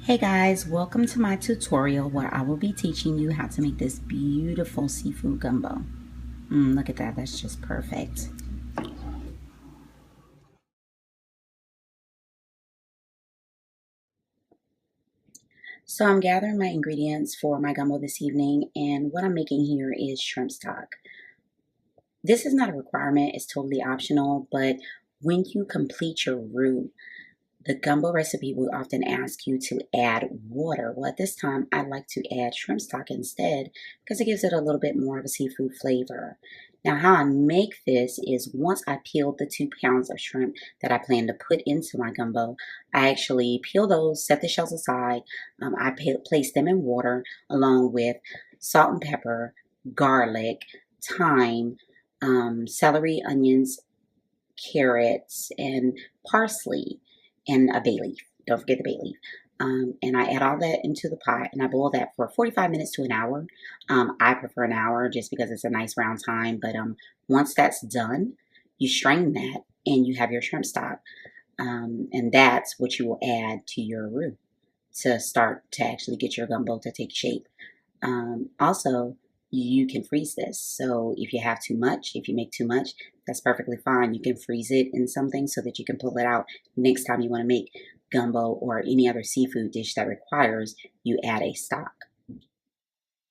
Hey guys, welcome to my tutorial where I will be teaching you how to make this beautiful seafood gumbo. Look at that, that's just perfect. So I'm gathering my ingredients for my gumbo this evening, and what I'm making here is shrimp stock. This is not a requirement, it's totally optional, but when you complete your roux, the gumbo recipe will often ask you to add water. Well, at this time, I like to add shrimp stock instead because it gives it a little bit more of a seafood flavor. Now, how I make this is once I peeled the 2 pounds of shrimp that I plan to put into my gumbo, I actually peel those, set the shells aside. I place them in water along with salt and pepper, garlic, thyme, celery, onions, carrots, and parsley, and a bay leaf. Don't forget the bay leaf. And I add all that into the pot and I boil that for 45 minutes to an hour. I prefer an hour just because it's a nice round time. But once that's done, you strain that and you have your shrimp stock. And that's what you will add to your roux to start to actually get your gumbo to take shape. Also, you can freeze this. So if you have too much, if you make too much, that's perfectly fine. You can freeze it in something so that you can pull it out next time you want to make gumbo or any other seafood dish that requires you add a stock.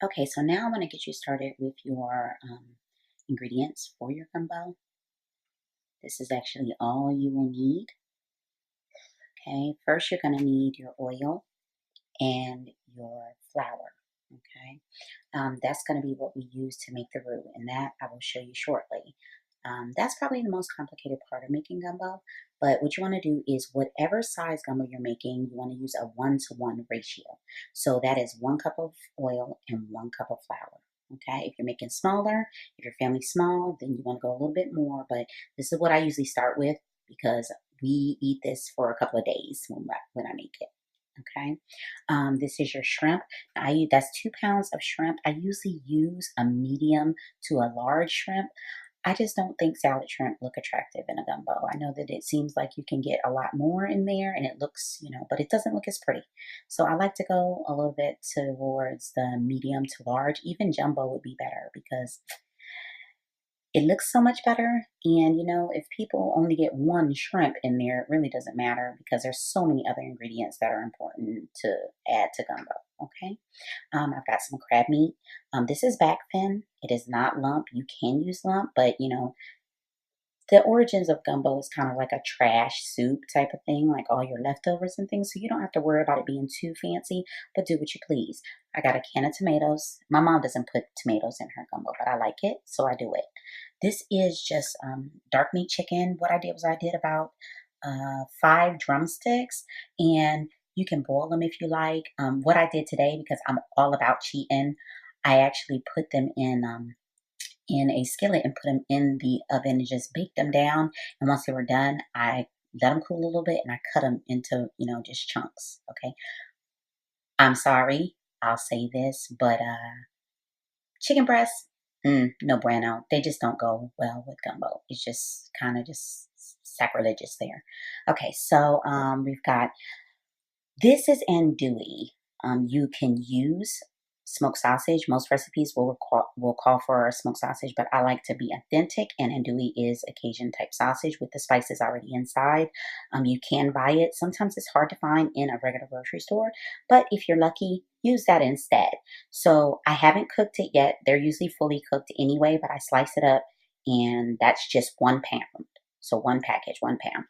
Okay, so now I'm going to get you started with your ingredients for your gumbo. This is actually all you will need. Okay, first you're going to need your oil and your flour. Okay, that's going to be what we use to make the roux, and that I will show you shortly. That's probably the most complicated part of making gumbo, but what you want to do is whatever size gumbo you're making, you want to use a 1-to-1 ratio. So that is 1 cup of oil and 1 cup of flour. Okay, if you're making smaller, if your family's small, then you want to go a little bit more, but this is what I usually start with because we eat this for a couple of days when I make it. Okay, this is your shrimp. That's 2 pounds of shrimp. I usually use a medium to a large shrimp. I just don't think salad shrimp look attractive in a gumbo. I know that it seems like you can get a lot more in there and it looks, but it doesn't look as pretty. So I like to go a little bit towards the medium to large. Even jumbo would be better because it looks so much better. And if people only get one shrimp in there, it really doesn't matter because there's so many other ingredients that are important to add to gumbo. Okay. I've got some crab meat. This is back fin. It is not lump. You can use lump, but the origins of gumbo is kind of like a trash soup type of thing, like all your leftovers and things. So you don't have to worry about it being too fancy, but do what you please. I got a can of tomatoes. My mom doesn't put tomatoes in her gumbo, but I like it, so I do it. This is just dark meat chicken. What I did was I did about 5 drumsticks, and you can boil them if you like. What I did today, because I'm all about cheating, I actually put them in a skillet and put them in the oven and just bake them down. And once they were done, I let them cool a little bit and I cut them into, just chunks. Okay. I'm sorry, I'll say this, but chicken breasts, no bueno. They just don't go well with gumbo. It's just kind of just sacrilegious there. Okay, so we've got this is andouille. You can use smoked sausage. Most recipes will call for smoked sausage, but I like to be authentic, and andouille is a Cajun type sausage with the spices already inside. You can buy it. Sometimes it's hard to find in a regular grocery store, but if you're lucky, use that instead. So I haven't cooked it yet. They're usually fully cooked anyway, but I slice it up, and that's just 1 pound. So one package, 1 pound.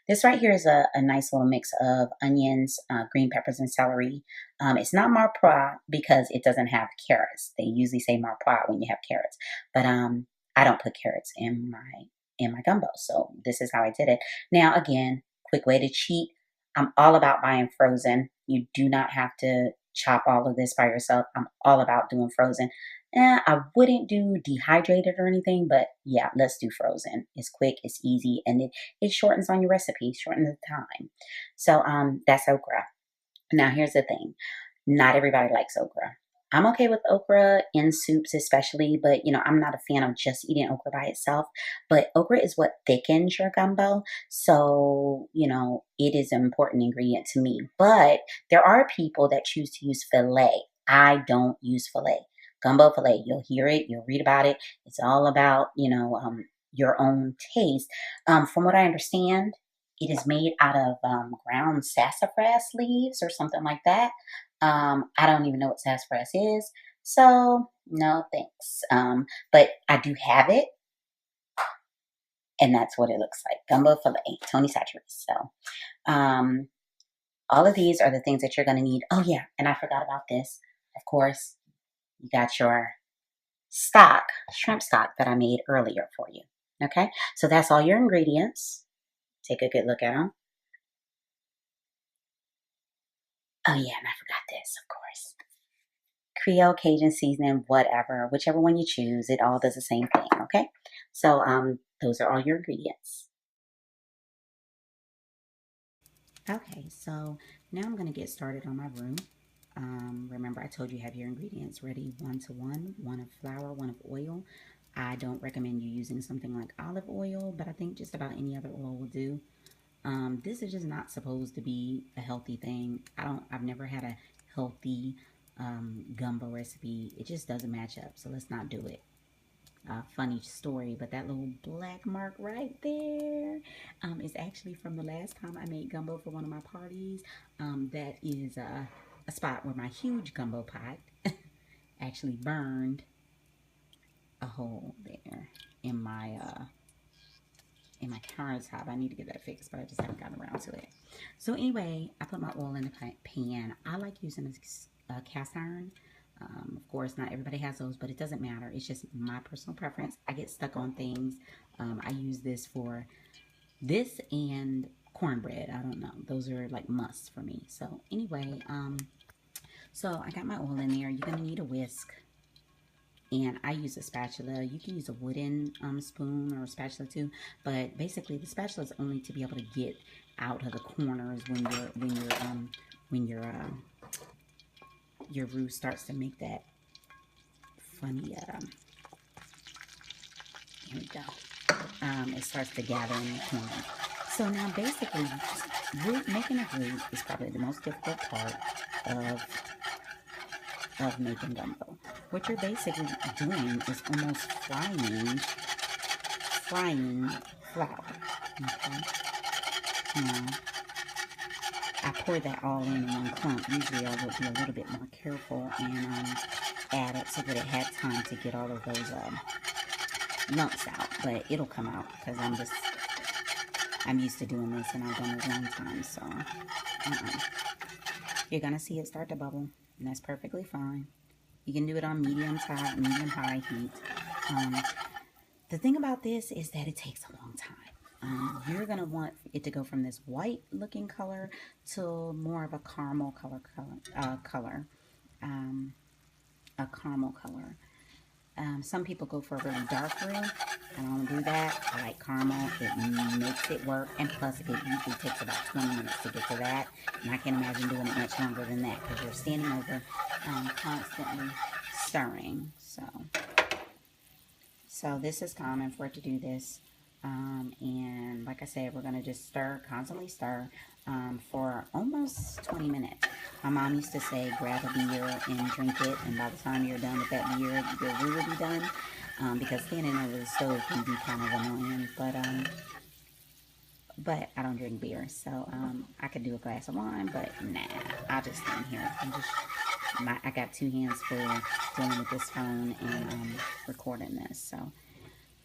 This right here is a nice little mix of onions, green peppers, and celery. It's not marpois because it doesn't have carrots. They usually say marpois when you have carrots, but I don't put carrots in my gumbo. So this is how I did it. Now again, quick way to cheat. I'm all about buying frozen. You do not have to chop all of this by yourself. I'm all about doing frozen. I wouldn't do dehydrated or anything, but yeah, let's do frozen. It's quick, it's easy, and it shortens on your recipe, shortens the time. So that's okra. Now here's the thing. Not everybody likes okra. I'm okay with okra in soups, especially, but I'm not a fan of just eating okra by itself. But okra is what thickens your gumbo. So, it is an important ingredient to me. But there are people that choose to use filet. I don't use filet. Gumbo filet, you'll hear it, you'll read about it. It's all about, your own taste. From what I understand, it is made out of ground sassafras leaves or something like that. I don't even know what sassafras is, so no thanks. But I do have it, and that's what it looks like. Gumbo filet, Tony Satchery's. So, um, all of these are the things that you're going to need. Oh yeah, and I forgot about this. Of course, you got your stock, shrimp stock that I made earlier for you. Okay, so that's all your ingredients. Take a good look at them. Oh yeah, and I forgot this, of course. Creole, Cajun seasoning, whatever, whichever one you choose, it all does the same thing, okay? So those are all your ingredients. Okay, so now I'm gonna get started on my roux. Remember I told you have your ingredients ready 1 to 1, one of flour, one of oil. I don't recommend you using something like olive oil, but I think just about any other oil will do. This is just not supposed to be a healthy thing. I've never had a healthy gumbo recipe. It just doesn't match up, so let's not do it. Funny story, but that little black mark right there is actually from the last time I made gumbo for one of my parties. That is a spot where my huge gumbo pot actually burned a hole there in my countertop. I need to get that fixed, but I just haven't gotten around to it. So anyway, I put my oil in the pan. I like using a cast iron. Of course, not everybody has those, but it doesn't matter. It's just my personal preference. I get stuck on things. I use this for this and cornbread. I don't know. Those are like musts for me. So anyway, so I got my oil in there. You're going to need a whisk. And I use a spatula. You can use a wooden spoon or a spatula too, but basically the spatula is only to be able to get out of the corners when your roux starts to make that funny. Here we go. It starts to gather in the corner. So now basically, making a roux is probably the most difficult part of making gumbo. What you're basically doing is almost frying flour. Okay. Now, I pour that all in one clump. Usually I would be a little bit more careful and add it so that it had time to get all of those lumps out. But it'll come out because I'm used to doing this and I've done it a long time. So you're going to see it start to bubble, and that's perfectly fine. You can do it on medium top, medium high heat. The thing about this is that it takes a long time. You're going to want it to go from this white looking color to more of a caramel color. A caramel color. Some people go for a really dark roux. I don't do that. I like caramel. It makes it work. And plus, it usually takes about 20 minutes to get to that. And I can't imagine doing it much longer than that because you're standing over constantly stirring. So this is common for it to do this. And like I said, we're going to just constantly stir for almost 20 minutes. My mom used to say, grab a beer and drink it. And by the time you're done with that beer, your roux will be done. Because standing over the stove can be kind of annoying. But I don't drink beer. So I could do a glass of wine, but nah, I'll just stand here. I got 2 hands full dealing with this phone and recording this. So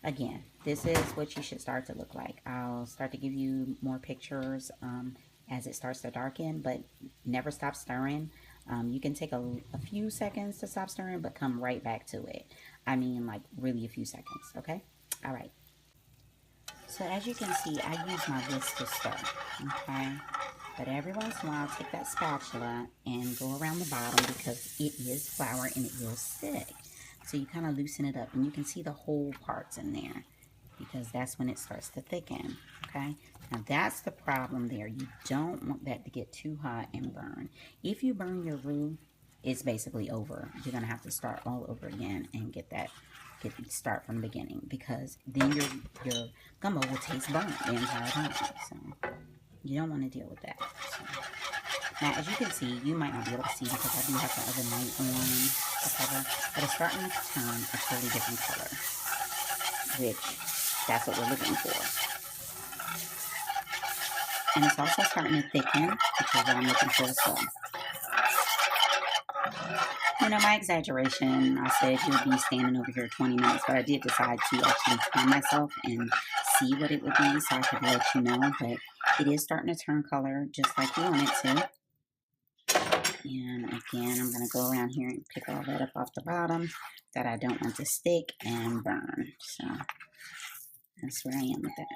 again, this is what you should start to look like. I'll start to give you more pictures as it starts to darken, but never stop stirring. You can take a few seconds to stop stirring, but come right back to it. I mean, like really a few seconds, okay? All right. So as you can see, I use my whisk to stir, okay? But every once in a while, take that spatula and go around the bottom because it is flour and it will stick. So you kind of loosen it up and you can see the whole parts in there because that's when it starts to thicken, okay? Now that's the problem there. You don't want that to get too hot and burn. If you burn your roux, it's basically over. You're gonna have to start all over again and start from the beginning, because then your gumbo will taste burnt the entire time. So you don't want to deal with that. So, now, as you can see, you might not be able to see because I do have the other night on the cover, but it's starting to turn a totally different color, which that's what we're looking for. And it's also starting to thicken, which is what I'm looking for as well. You know, my exaggeration, I said you'd be standing over here 20 minutes, but I did decide to actually time myself and see what it would be so I could let you know. But it is starting to turn color just like you want it to. And again, I'm going to go around here and pick all that up off the bottom that I don't want to stick and burn. So that's where I am with that.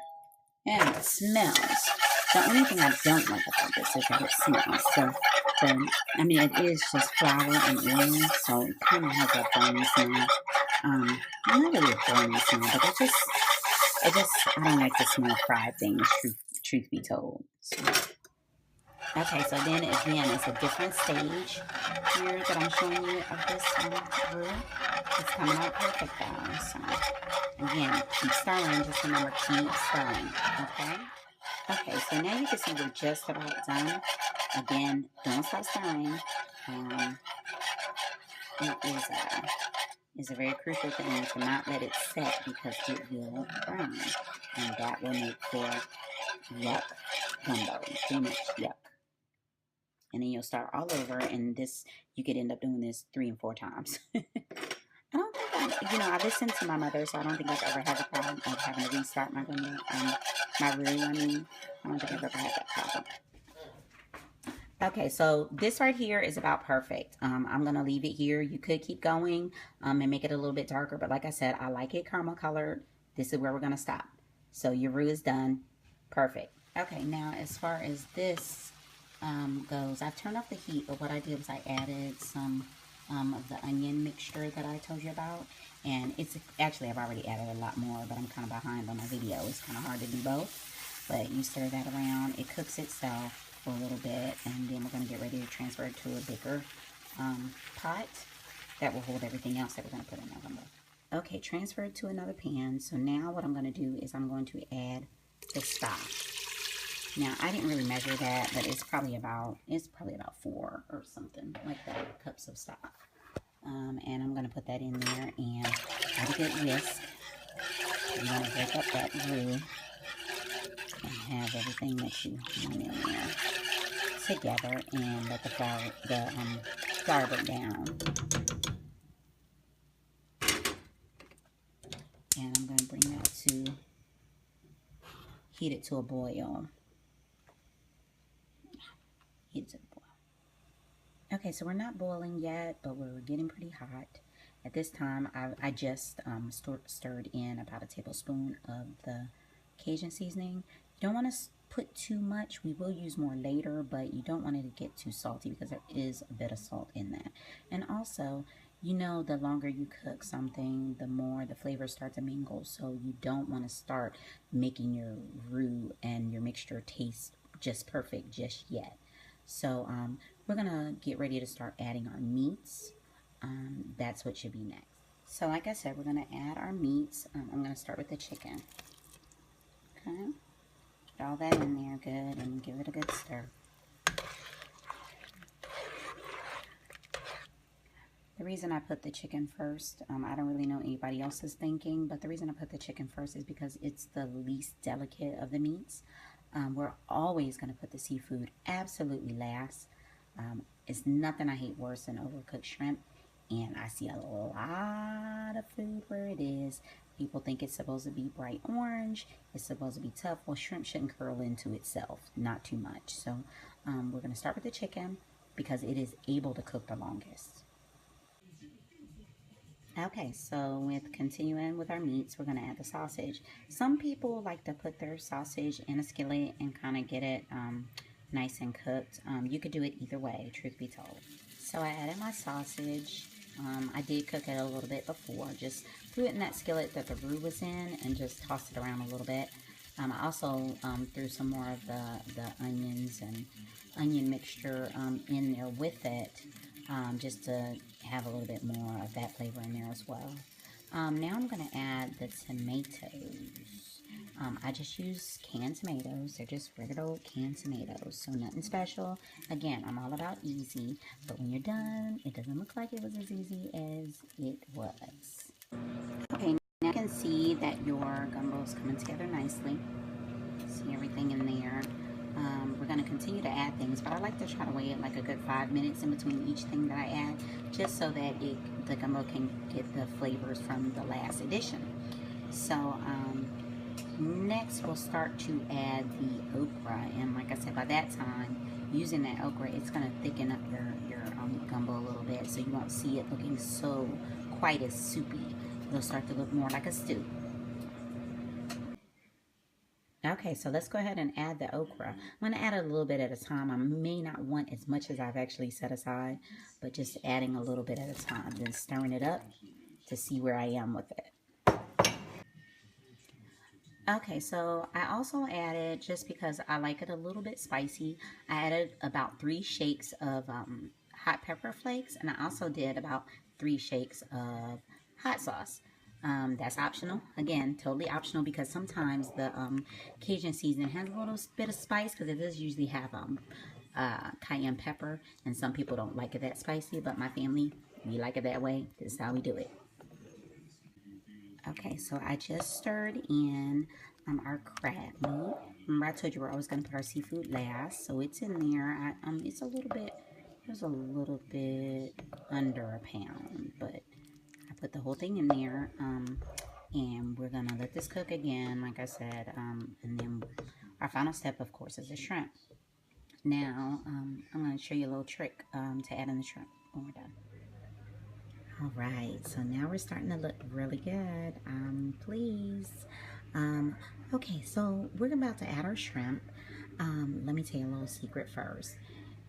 And it smells. The only thing I don't like about this is that it smells. So, I mean, it is just flour and oil, so it kind of has a burning smell. Not really a burning smell, but I don't like the smell of fried things, truth be told. So, okay, so then again, it's a different stage here that I'm showing you of this roux. It's coming out perfect though. So again, keep stirring. Just remember, keep stirring. Okay. Okay, so now you can see we're just about done. Again, don't stop stirring. It is a very crucial thing to not let it set because it will burn, and that will make for yuck gumbo. Too much yuck. And then you'll start all over, and this, you could end up doing this 3 and 4 times. I don't think I listened to my mother, so I don't think I've ever had the problem of having to restart my gumbo, my roux, I mean. I don't think I've ever had that problem. Okay, so this right here is about perfect. I'm going to leave it here. You could keep going and make it a little bit darker, but like I said, I like it caramel colored. This is where we're going to stop. So your roux is done. Perfect. Okay, now as far as this goes, I've turned off the heat, but what I did was I added some of the onion mixture that I told you about, and it's actually, I've already added a lot more, but I'm kind of behind on my video. It's kind of hard to do both, but you stir that around. It cooks itself for a little bit, and then we're going to get ready to transfer it to a bigger pot that will hold everything else that we're going to put in our gumbo. Okay, transfer it to another pan. So now what I'm going to do is I'm going to add the stock. Now, I didn't really measure that, but it's probably about 4 or something like that cups of stock. And I'm going to put that in there and have a good whisk. You want to break up that roux and have everything that you want in there together, and let the flour break down. And I'm going to bring that to, heat it to a boil. Okay, so we're not boiling yet, but we're getting pretty hot. At this time, I just stirred in about a tablespoon of the Cajun seasoning. You don't want to put too much. We will use more later, but you don't want it to get too salty because there is a bit of salt in that. And also, you know, the longer you cook something, the more the flavors start to mingle. So you don't want to start making your roux and your mixture taste just perfect just yet. So we're going to get ready to start adding our meats. That's what should be next. So like I said, we're going to add our meats. I'm going to start with the chicken. Okay. Get all that in there good and give it a good stir. The reason I put the chicken first, I don't really know anybody else's thinking, but the reason I put the chicken first is because it's the least delicate of the meats. We're always going to put the seafood absolutely last. It's nothing I hate worse than overcooked shrimp, and I see a lot of food where it is. People think it's supposed to be bright orange, it's supposed to be tough. Well, shrimp shouldn't curl into itself, not too much. So we're going to start with the chicken because it is able to cook the longest. Okay, so with continuing with our meats, we're going to add the sausage. Some people like to put their sausage in a skillet and kind of get it nice and cooked. You could do it either way, truth be told. So I added my sausage. I did cook it a little bit before. Just threw it in that skillet that the roux was in and just tossed it around a little bit. I also threw some more of the onions and onion mixture in there with it. just to have a little bit more of that flavor in there as well. Now I'm going to add the tomatoes. I just use canned tomatoes. They're just regular old canned tomatoes, so nothing special. Again, I'm all about easy, but when you're done, it doesn't look like it was as easy as it was. Okay, now you can see that your gumbo is coming together nicely. See everything in there. We're going to continue to add things, but I like to try to wait like a good 5 minutes in between each thing that I add, just so that the gumbo can get the flavors from the last addition. So next we'll start to add the okra, and like I said, by that time, using that okra, it's going to thicken up your gumbo a little bit, so you won't see it looking so quite as soupy. It'll start to look more like a stew. Okay, so let's go ahead and add the okra. I'm going to add a little bit at a time. I may not want as much as I've actually set aside, but just adding a little bit at a time, then stirring it up to see where I am with it. Okay, so I also added, just because I like it a little bit spicy, I added about 3 shakes of hot pepper flakes, and I also did about 3 shakes of hot sauce. That's optional. Again, totally optional, because sometimes the Cajun season has a little bit of spice, because it does usually have cayenne pepper, and some people don't like it that spicy, but my family, we like it that way. This is how we do it. Okay, so I just stirred in our crab meat. Remember I told you we're always going to put our seafood last, so it's in there. It's a little bit, there's a little bit under a pound, but I put the whole thing in there, and we're going to let this cook again, like I said, and then our final step, of course, is the shrimp. Now, I'm going to show you a little trick to add in the shrimp when we're done. All right, so now we're starting to look really good. Please. Okay, so we're about to add our shrimp. Let me tell you a little secret first.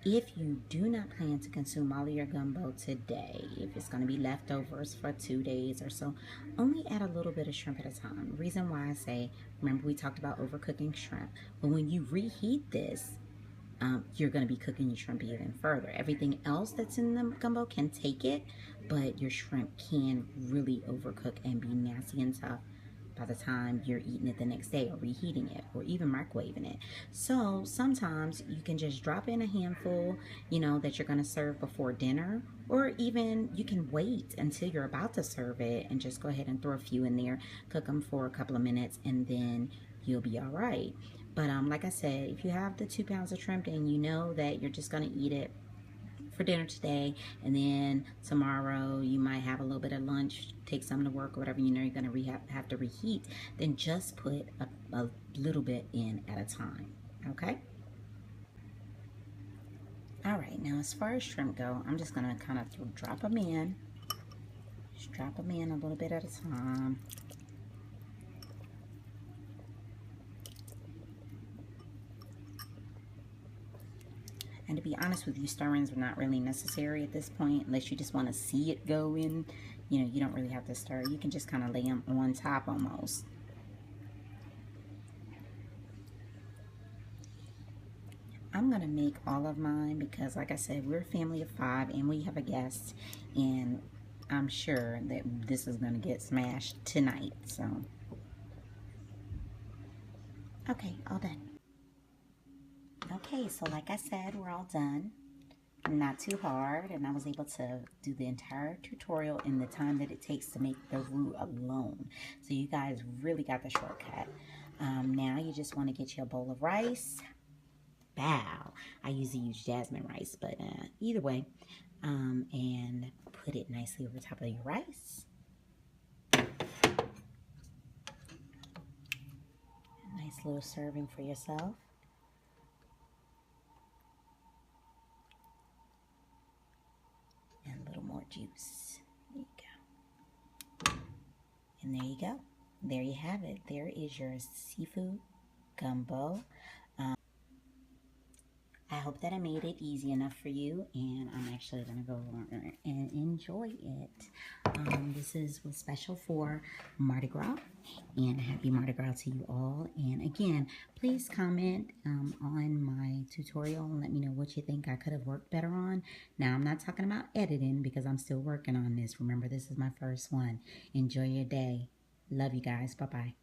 If you do not plan to consume all of your gumbo today, if it's going to be leftovers for 2 days or so, only add a little bit of shrimp at a time. Reason why I say, remember we talked about overcooking shrimp, but when you reheat this, you're going to be cooking your shrimp even further. Everything else that's in the gumbo can take it, but your shrimp can really overcook and be nasty and tough by the time you're eating it the next day, or reheating it, or even microwaving it. So sometimes you can just drop in a handful, that you're going to serve before dinner, or even you can wait until you're about to serve it and just go ahead and throw a few in there, cook them for a couple of minutes, and then you'll be all right. But like I said, if you have the 2 pounds of shrimp and you know that you're just going to eat it for dinner today, and then tomorrow you might have a little bit of lunch, take some to work or whatever, you're going to have to reheat, then just put a little bit in at a time, okay? All right, now as far as shrimp go, I'm just going to kind of drop them in. Just drop them in a little bit at a time. And to be honest with you, stirrings are not really necessary at this point, unless you just want to see it go in. You don't really have to stir. You can just kind of lay them on top almost. I'm going to make all of mine because, like I said, we're a family of 5 and we have a guest. And I'm sure that this is going to get smashed tonight. So, okay, all done. Okay, so like I said, we're all done. Not too hard, and I was able to do the entire tutorial in the time that it takes to make the roux alone. So you guys really got the shortcut. Now you just want to get you a bowl of rice. Bow. I usually use jasmine rice, but either way, and put it nicely over top of your rice. A nice little serving for yourself. And a little more juice. There you go. And there you go. There you have it. There is your seafood gumbo. I hope that I made it easy enough for you, and I'm actually going to go and enjoy it. Was special for Mardi Gras, and happy Mardi Gras to you all. And again, please comment on my tutorial and let me know what you think I could have worked better on. Now, I'm not talking about editing because I'm still working on this. Remember, this is my first one. Enjoy your day. Love you guys. Bye-bye.